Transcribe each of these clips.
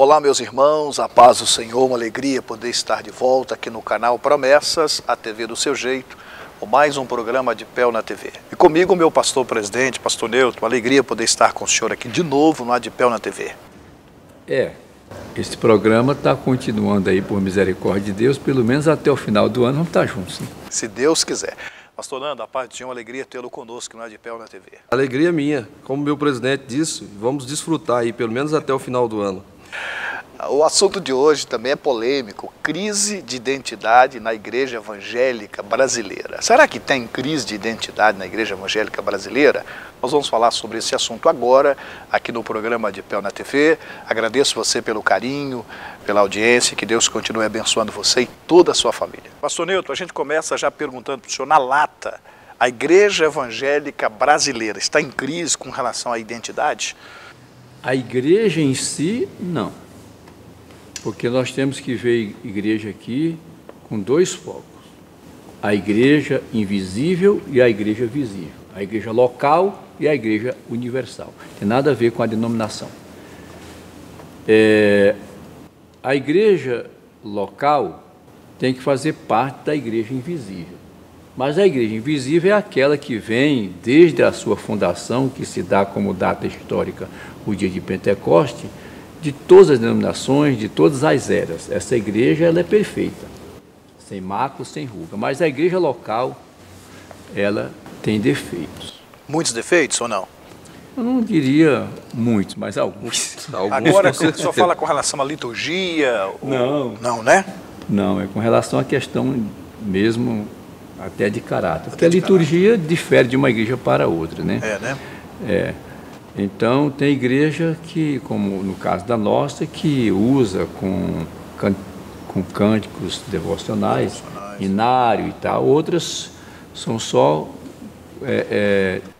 Olá, meus irmãos, a paz do Senhor, uma alegria poder estar de volta aqui no canal Promessas, a TV do seu jeito, ou mais um programa de Pel na TV. E comigo, meu pastor presidente, pastor Neutro, uma alegria poder estar com o senhor aqui de novo no de Pel na TV. Esse programa está continuando aí, por misericórdia de Deus, pelo menos até o final do ano, vamos estar juntos. Né? Se Deus quiser. Pastor Nando, a paz do Senhor, uma alegria tê-lo conosco no de Pel na TV. Alegria minha, como meu presidente disse, vamos desfrutar aí, pelo menos até o final do ano. O assunto de hoje também é polêmico, crise de identidade na Igreja Evangélica Brasileira. Será que tem crise de identidade na Igreja Evangélica Brasileira? Nós vamos falar sobre esse assunto agora, aqui no programa de Pel na TV. Agradeço você pelo carinho, pela audiência, que Deus continue abençoando você e toda a sua família. Pastor Neutro, a gente começa já perguntando para o senhor, na lata, a Igreja Evangélica Brasileira está em crise com relação à identidade? A igreja em si, não. Porque nós temos que ver a igreja aqui com dois focos. A igreja invisível e a igreja visível. A igreja local e a igreja universal. Tem nada a ver com a denominação. A igreja local tem que fazer parte da igreja invisível. Mas a igreja invisível é aquela que vem desde a sua fundação, que se dá como data histórica o dia de Pentecoste, de todas as denominações, de todas as eras. Essa igreja ela é perfeita, sem mácula, sem ruga. Mas a igreja local, ela tem defeitos. Muitos defeitos ou não? Eu não diria muitos, mas alguns. Agora, o senhor fala com relação à liturgia? Não. Não, né? Não, é com relação à questão mesmo até de caráter. Porque a liturgia difere de uma igreja para outra, né? Né? Então, tem igreja que, como no caso da nossa, que usa com cânticos devocionais, inário e tal. Outras são só...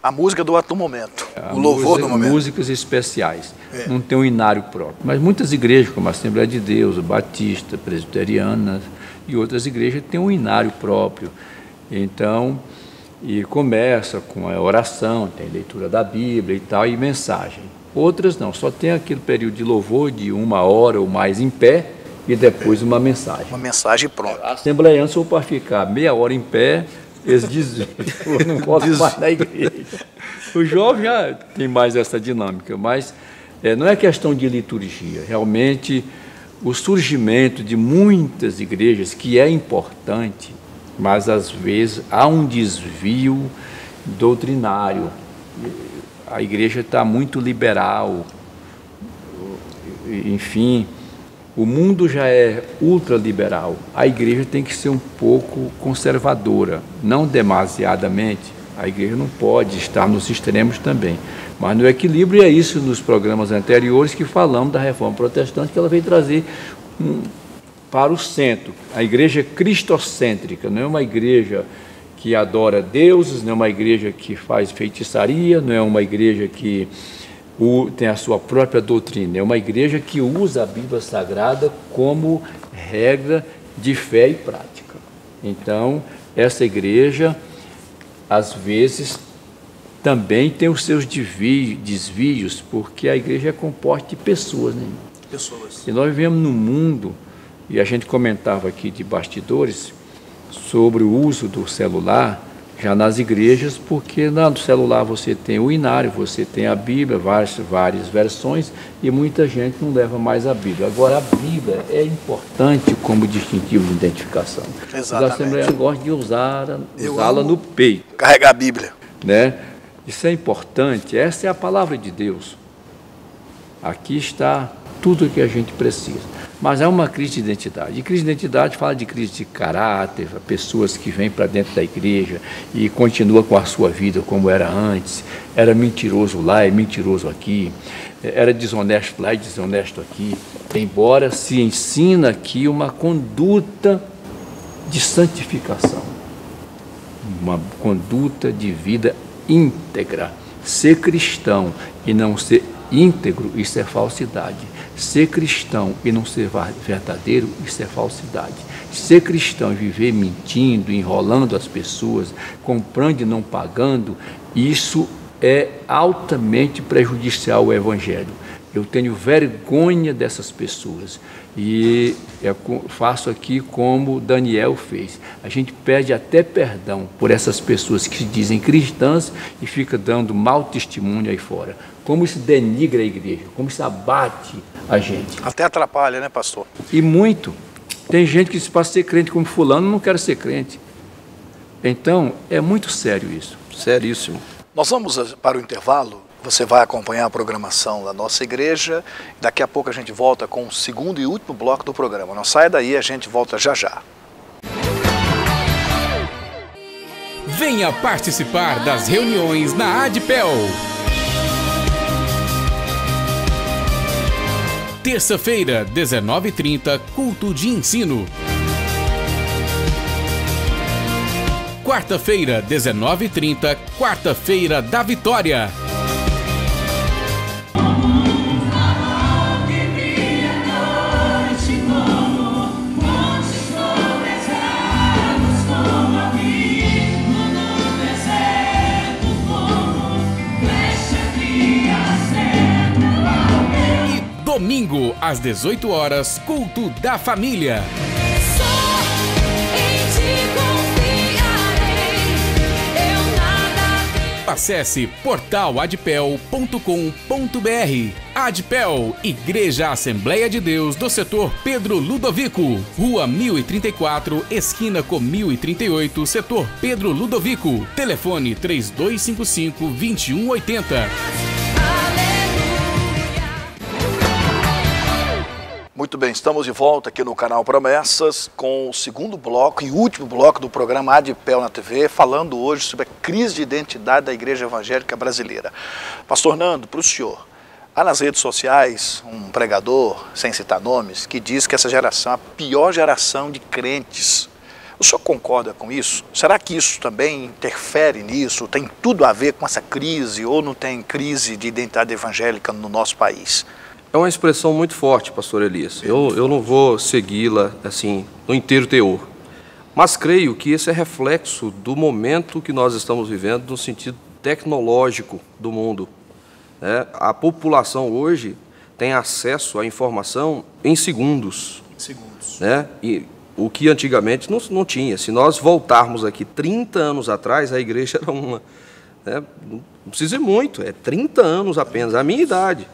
a música do momento, o louvor do momento. Músicas especiais, não tem um inário próprio. Mas muitas igrejas, como a Assembleia de Deus, o Batista, Presbiteriana e outras igrejas, têm um inário próprio. Então... E começa com a oração, tem leitura da Bíblia e tal, e mensagem. Outras não, só tem aquele período de louvor de 1 hora ou mais em pé e depois uma mensagem. Uma mensagem pronta. A Assembleia, se for para ficar meia hora em pé, eles dizem, eu não gosto mais da igreja. O jovem já tem mais essa dinâmica, mas não é questão de liturgia. Realmente, o surgimento de muitas igrejas, que é importante, mas às vezes há um desvio doutrinário. A igreja está muito liberal, enfim, o mundo já é ultraliberal. A igreja tem que ser um pouco conservadora, não demasiadamente. A igreja não pode estar nos extremos também, mas no equilíbrio. É isso nos programas anteriores que falamos da reforma protestante, que ela veio trazer para o centro. A igreja cristocêntrica, não é uma igreja que adora deuses, não é uma igreja que faz feitiçaria, não é uma igreja que tem a sua própria doutrina, é uma igreja que usa a Bíblia Sagrada como regra de fé e prática. Então, essa igreja, às vezes, também tem os seus desvios, porque a igreja é composta de pessoas, né? Pessoas. E nós vivemos num mundo. E a gente comentava aqui de bastidores sobre o uso do celular já nas igrejas, porque no celular você tem o inário, você tem a Bíblia, várias versões, e muita gente não leva mais a Bíblia. Agora, a Bíblia é importante como distintivo de identificação. Exatamente. As assembleias gostam de usá-la no peito. Carregar a Bíblia. Né? Isso é importante, essa é a palavra de Deus. Aqui está tudo o que a gente precisa. Mas há uma crise de identidade. E crise de identidade fala de crise de caráter, pessoas que vêm para dentro da igreja e continuam com a sua vida como era antes. Era mentiroso lá, é mentiroso aqui. Era desonesto lá e desonesto aqui. Embora se ensina aqui uma conduta de santificação, uma conduta de vida íntegra. Ser cristão e não ser íntegro, isso é falsidade. Ser cristão e não ser verdadeiro, isso é falsidade. Ser cristão e viver mentindo, enrolando as pessoas, comprando e não pagando, isso é altamente prejudicial ao Evangelho. Eu tenho vergonha dessas pessoas. E eu faço aqui como Daniel fez. A gente pede até perdão por essas pessoas que se dizem cristãs e ficam dando mau testemunho aí fora. Como isso denigra a igreja, como isso abate a gente. Até atrapalha, né, pastor? E muito. Tem gente que diz, para ser crente como fulano, não quero ser crente. Então, é muito sério isso. Seríssimo. Nós vamos para o intervalo. Você vai acompanhar a programação da nossa igreja. Daqui a pouco a gente volta com o segundo e último bloco do programa. Não saia daí, a gente volta já já. Venha participar das reuniões na ADPEL. Terça-feira, 19h30, culto de ensino. Quarta-feira, 19h30, quarta-feira da vitória. Domingo, às 18 horas, culto da família. Só em ti confiarei, eu nada temerei. Acesse portaladpel.com.br. ADPEL, Igreja Assembleia de Deus do Setor Pedro Ludovico, Rua 1034, esquina com 1038, Setor Pedro Ludovico. Telefone 3255-2180. Muito bem, estamos de volta aqui no canal Promessas com o segundo bloco e último bloco do programa ADPEL na TV, falando hoje sobre a crise de identidade da Igreja Evangélica Brasileira. Pastor Nando, para o senhor, há nas redes sociais um pregador, sem citar nomes, que diz que essa geração é a pior geração de crentes. O senhor concorda com isso? Será que isso também interfere nisso? Tem tudo a ver com essa crise ou não tem crise de identidade evangélica no nosso país? É uma expressão muito forte, pastor Elias. Eu não vou segui-la assim no inteiro teor, mas creio que esse é reflexo do momento que nós estamos vivendo no sentido tecnológico do mundo. A população hoje tem acesso à informação em segundos. E o que antigamente não tinha. Se nós voltarmos aqui 30 anos atrás, a igreja era uma. Não precisa ir muito, é 30 anos apenas, a minha idade.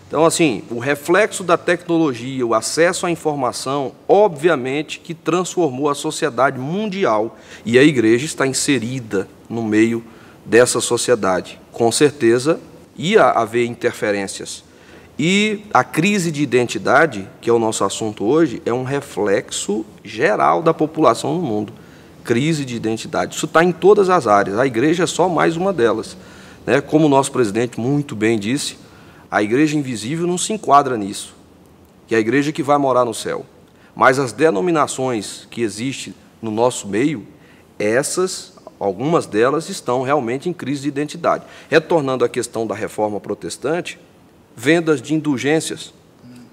Então, assim, o reflexo da tecnologia, o acesso à informação, obviamente que transformou a sociedade mundial e a igreja está inserida no meio dessa sociedade. Com certeza, ia haver interferências. E a crise de identidade, que é o nosso assunto hoje, é um reflexo geral da população no mundo. Crise de identidade. Isso está em todas as áreas. A igreja é só mais uma delas. Como o nosso presidente muito bem disse, a igreja invisível não se enquadra nisso, que é a igreja que vai morar no céu. Mas as denominações que existem no nosso meio, algumas delas estão realmente em crise de identidade. Retornando à questão da reforma protestante, vendas de indulgências.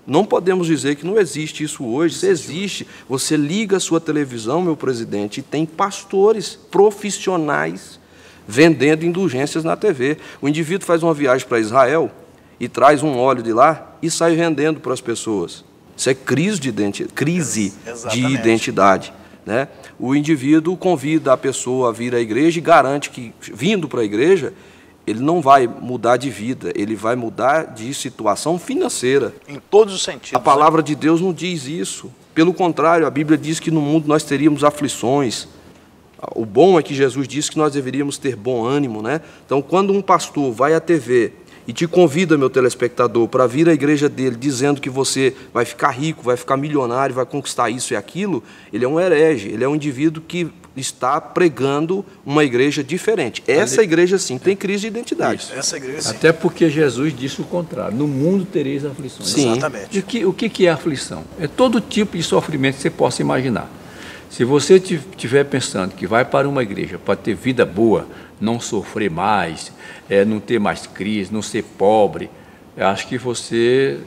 Não podemos dizer que não existe isso hoje. Isso existe. Você liga a sua televisão, meu presidente, e tem pastores profissionais vendendo indulgências na TV. O indivíduo faz uma viagem para Israel e traz um óleo de lá e sai vendendo para as pessoas. Isso é crise de identidade. O indivíduo convida a pessoa a vir à igreja e garante que, vindo para a igreja, ele não vai mudar de vida, ele vai mudar de situação financeira. Em todos os sentidos. A palavra de Deus não diz isso. Pelo contrário, a Bíblia diz que no mundo nós teríamos aflições. O bom é que Jesus disse que nós deveríamos ter bom ânimo. Então, quando um pastor vai à TV e te convida, meu telespectador, para vir à igreja dele dizendo que você vai ficar rico, vai ficar milionário, vai conquistar isso e aquilo, ele é um herege, ele é um indivíduo que está pregando uma igreja diferente. Essa igreja, sim, tem crise de identidade. Essa igreja, sim. Até porque Jesus disse o contrário, no mundo tereis aflições. Sim. Exatamente. O que é aflição? É todo tipo de sofrimento que você possa imaginar. Se você estiver pensando que vai para uma igreja para ter vida boa, não sofrer mais, não ter mais crise, não ser pobre, eu acho que você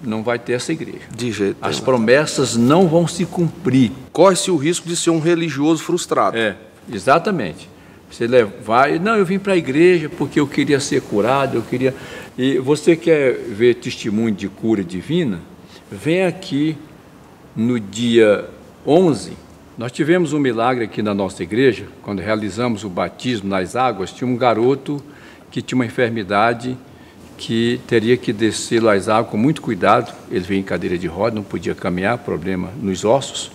não vai ter essa igreja. De jeito nenhum. As promessas não vão se cumprir. Corre-se o risco de ser um religioso frustrado. Exatamente. Você vai, não, eu vim para a igreja porque eu queria ser curado, eu queria... E você quer ver testemunho de cura divina? Vem aqui no dia 11, nós tivemos um milagre aqui na nossa igreja, quando realizamos o batismo nas águas, tinha um garoto que tinha uma enfermidade que teria que descer as águas com muito cuidado, ele veio em cadeira de roda, não podia caminhar, problema nos ossos,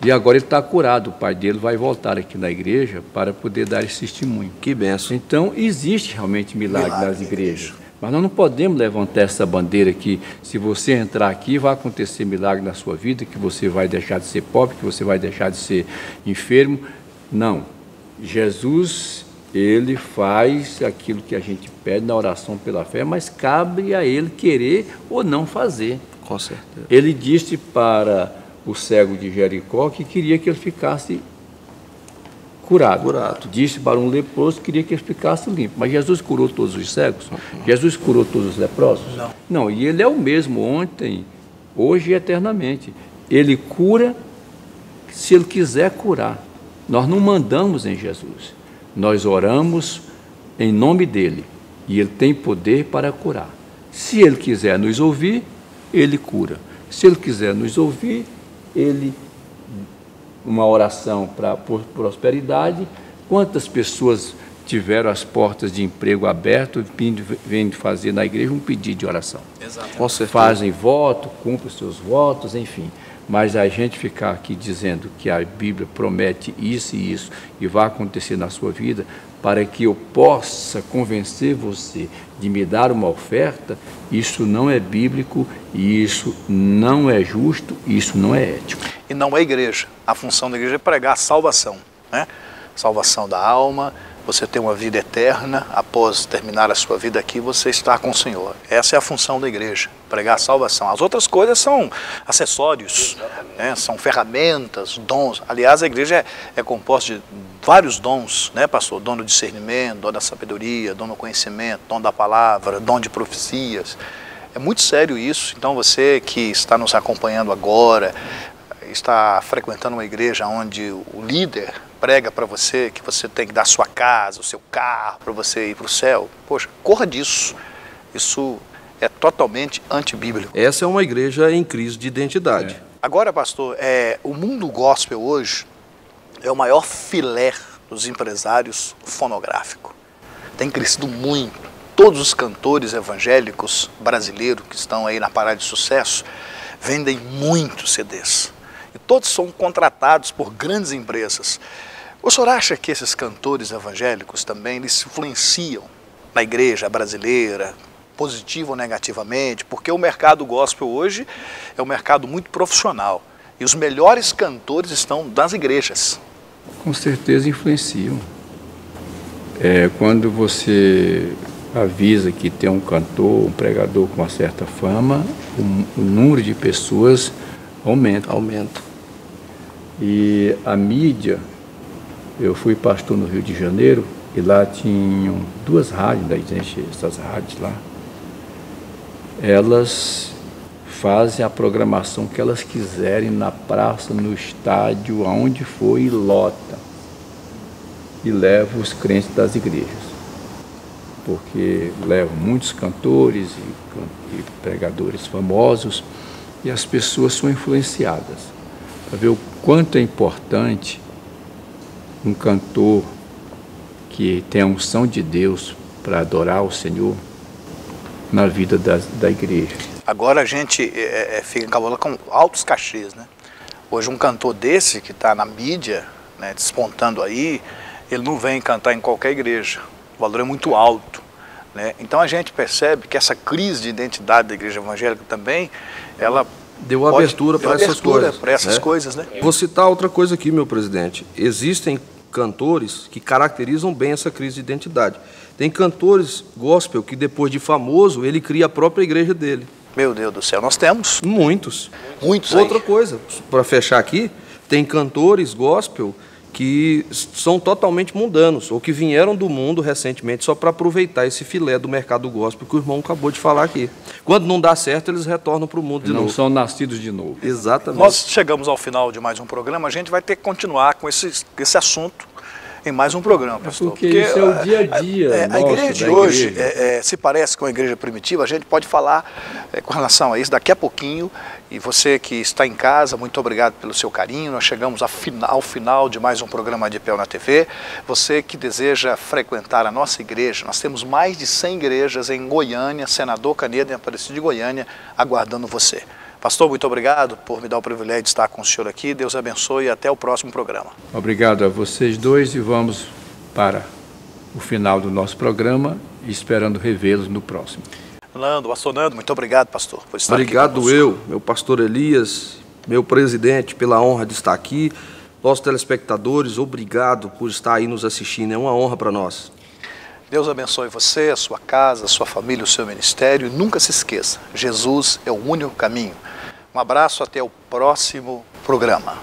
e agora ele está curado, o pai dele vai voltar aqui na igreja para poder dar esse testemunho. Que benção. Então, existe realmente milagre nas igrejas, mas nós não podemos levantar essa bandeira que se você entrar aqui vai acontecer milagre na sua vida, que você vai deixar de ser pobre, que você vai deixar de ser enfermo. Não. Jesus, ele faz aquilo que a gente pede na oração pela fé, mas cabe a ele querer ou não fazer. Com certeza. Ele disse para o cego de Jericó que queria que ele ficasse curado. Disse para um leproso que queria que ele ficasse limpo. Mas Jesus curou todos os cegos? Jesus curou todos os leprosos? Não, e ele é o mesmo ontem, hoje e eternamente. Ele cura se ele quiser curar. Nós não mandamos em Jesus. Nós oramos em nome dele. E ele tem poder para curar. Se ele quiser nos ouvir, ele cura. Se ele quiser nos ouvir, ele... uma oração para prosperidade. Quantas pessoas tiveram as portas de emprego abertas, vindo fazer na igreja um pedido de oração? Exato. Fazem voto, cumprem os seus votos, enfim. Mas a gente ficar aqui dizendo que a Bíblia promete isso e isso, e vai acontecer na sua vida, para que eu possa convencer você de me dar uma oferta, isso não é bíblico, e isso não é justo, e isso não é ético. E não é igreja. A função da igreja é pregar a salvação, né? Salvação da alma, você ter uma vida eterna, após terminar a sua vida aqui, você está com o Senhor. Essa é a função da igreja, pregar a salvação. As outras coisas são acessórios, né? São ferramentas, dons. Aliás, a igreja é composta de vários dons, né, pastor? Dom do discernimento, dom da sabedoria, dom do conhecimento, dom da palavra, dom de profecias. É muito sério isso. Então você que está nos acompanhando agora, está frequentando uma igreja onde o líder prega para você que você tem que dar sua casa, o seu carro, para você ir para o céu, poxa, corra disso. Isso é totalmente antibíblico. Essa é uma igreja em crise de identidade. Agora, pastor, o mundo gospel hoje é o maior filé dos empresários fonográficos. Tem crescido muito. Todos os cantores evangélicos brasileiros que estão aí na parada de sucesso vendem muitos CDs. E todos são contratados por grandes empresas. O senhor acha que esses cantores evangélicos também eles influenciam na igreja brasileira, positivo ou negativamente? Porque o mercado gospel hoje é um mercado muito profissional. E os melhores cantores estão nas igrejas. Com certeza influenciam. Quando você avisa que tem um cantor, um pregador com uma certa fama, o número de pessoas aumenta. E a mídia, eu fui pastor no Rio de Janeiro, e lá tinham duas rádios, daí gente, essas rádios lá, elas fazem a programação que elas quiserem na praça, no estádio, aonde for, e lota. E levam os crentes das igrejas. Porque levam muitos cantores e pregadores famosos, e as pessoas são influenciadas. Para ver o quanto é importante um cantor que tem a unção de Deus para adorar o Senhor na vida da igreja. Agora a gente fica encabulado com altos cachês, né? Hoje um cantor desse que está na mídia, né, despontando aí, ele não vem cantar em qualquer igreja. O valor é muito alto, né? Então a gente percebe que essa crise de identidade da igreja evangélica também, ela deu abertura para essas coisas, né? Vou citar outra coisa aqui, meu presidente. Existem cantores que caracterizam bem essa crise de identidade. Tem cantores gospel que depois de famoso, ele cria a própria igreja dele. Meu Deus do céu, nós temos. Muitos. Muitos. Outra coisa, para fechar aqui, tem cantores gospel que são totalmente mundanos, ou que vieram do mundo recentemente só para aproveitar esse filé do mercado gospel que o irmão acabou de falar aqui. Quando não dá certo, eles retornam para o mundo de novo. Não são nascidos de novo. Exatamente. Nós chegamos ao final de mais um programa, a gente vai ter que continuar com esse assunto em mais um programa, pastor. Porque isso é o dia a dia A nosso, igreja de da hoje igreja. se parece com a igreja primitiva, a gente pode falar com relação a isso daqui a pouquinho. E você que está em casa, muito obrigado pelo seu carinho. Nós chegamos ao final de mais um programa ADPEL na TV. Você que deseja frequentar a nossa igreja, nós temos mais de 100 igrejas em Goiânia, Senador Canedo, em Aparecida de Goiânia, aguardando você. Pastor, muito obrigado por me dar o privilégio de estar com o senhor aqui. Deus abençoe e até o próximo programa. Obrigado a vocês dois e vamos para o final do nosso programa, esperando revê-los no próximo. Pastor Nando, muito obrigado, pastor, por estar Obrigado aqui conosco. meu pastor Elias, meu presidente, pela honra de estar aqui. Nossos telespectadores, obrigado por estar aí nos assistindo, é uma honra para nós. Deus abençoe você, a sua casa, a sua família, o seu ministério. E nunca se esqueça, Jesus é o único caminho. Um abraço, até o próximo programa.